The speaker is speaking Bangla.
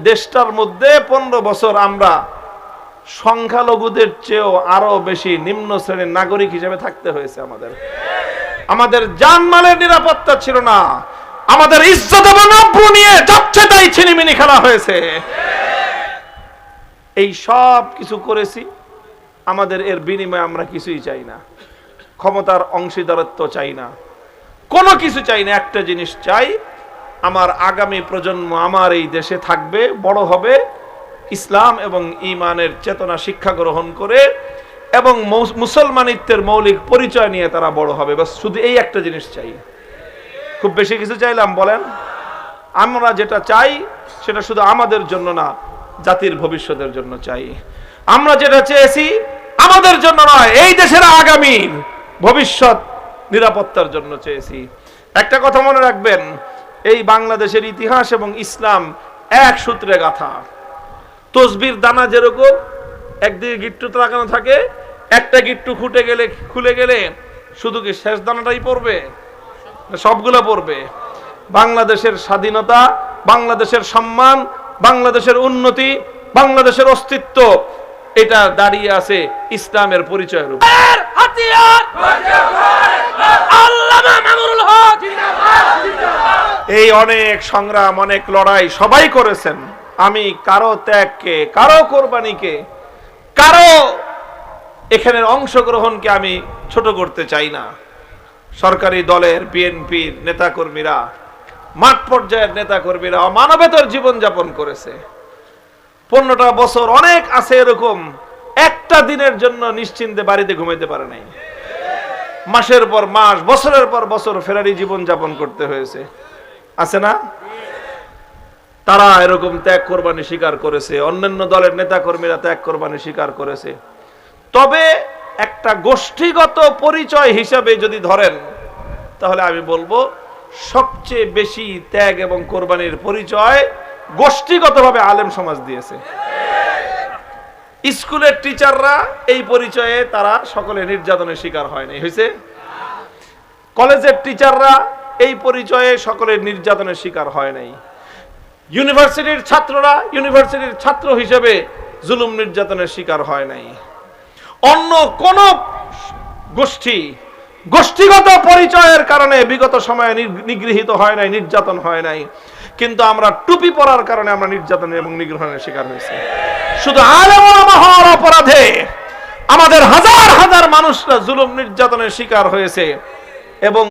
দেশটার মধ্যে 15 বছর আমরা সংখ্যালঘুদের চেয়েও আরো বেশি নিম্ন শ্রেণীর নাগরিক হিসেবে থাকতে হয়েছে। আমাদের জানমালের নিরাপত্তা ছিল না, আমাদের ইজ্জত এবং আব্রু নিয়ে যাচ্ছে তাই ছিনিমিনি খেলা হয়েছে। এই সব কিছু করেছি, আমাদের এর বিনিময়ে আমরা কিছুই চাই না, ক্ষমতার অংশীদারত্ব চাই না, কোনো কিছু চাই না। একটা জিনিস চাই, আমার আগামী প্রজন্ম আমার এই দেশে থাকবে, বড় হবে, ইসলাম এবং ঈমানের চেতনা শিক্ষা গ্রহণ করে এবং মুসলমানিত্বের মৌলিক পরিচয় নিয়ে তারা বড় হবে। বাস শুধু এই একটা জিনিস চাই। খুব বেশি কিছু চাইলাম বলেন? আমরা যেটা চাই সেটা শুধু আমাদের জন্য না, জাতির ভবিষ্যতের জন্য চাই। আমরা যেটা চেয়েছি আমাদের জন্য নয়, এই দেশের আগামী ভবিষ্যৎ নিরাপত্তার জন্য চেয়েছি। একটা কথা মনে রাখবেন, এই বাংলাদেশের ইতিহাস এবং ইসলাম এক সূত্রে গাঁথা। তসবির দানা যেরকম একদিকে গিট্টু লাগানো থাকে, একটা গিট্টু খুলে গেলে শুধু কি শেষ দানাটাই পড়বে? সবগুলো পড়বে। বাংলাদেশের স্বাধীনতা, বাংলাদেশের সম্মান, বাংলাদেশের উন্নতি, বাংলাদেশের অস্তিত্ব, এটা দাঁড়িয়ে আছে ইসলামের পরিচয়ের উপর। এই অনেক সংগ্রাম, অনেক লড়াই সবাই করেছেন। আমি কারো ত্যাগকে, কারো কোরবানিকে, কারো এখানের অংশগ্রহণকে আমি ছোট করতে চাই না। সরকারি দলের বিএনপির নেতাকর্মীরা, মাঠ পর্যায়ের নেতাকর্মীরা অমানবেতর জীবনযাপন করেছে। 15টা বছর অনেক আছে এরকম একটা দিনের জন্য নিশ্চিন্তে বাড়িতে ঘুমাইতে পারে নাই। মাসের পর মাস, বছরের পর বছর ফেরারি জীবনযাপন করতে হয়েছে, আছে না? তারা এরকম ত্যাগ কোরবানি স্বীকার করেছে, অন্যান্য দলের নেতাকর্মীরা ত্যাগ কোরবানি স্বীকার করেছে। তবে একটা গোষ্ঠীগত পরিচয় হিসাবে যদি ধরেন, তাহলে আমি বলবো সবচেয়ে বেশি ত্যাগ এবং কোরবানির পরিচয় গোষ্ঠীগতভাবে আলেম সমাজ দিয়েছে। স্কুলের টিচাররা এই পরিচয়ে তারা সকলে নির্যাতনের শিকার হয় নাই, হয়েছে? কলেজের টিচাররা এই পরিচয়ে সকলে নির্যাতনের শিকার হয় নাই। ইউনিভার্সিটির ছাত্ররা ইউনিভার্সিটির ছাত্র হিসেবে জুলুম নির্যাতনের শিকার হয় নাই। অন্য কোন গোষ্ঠী গোষ্ঠীগত পরিচয়ের কারণে বিগত সময়ে নিগৃহীত হয় নাই, নির্যাতন হয় নাই। কিন্তু আমরা টুপি পরার কারণে আমরা নির্যাতন এবং নিগ্রহের শিকার হয়েছি। শুধু আলেম ওলামা হওয়ার অপরাধে আমাদের হাজার হাজার মানুষরা জুলুম নির্যাতনের শিকার হয়েছে। এবং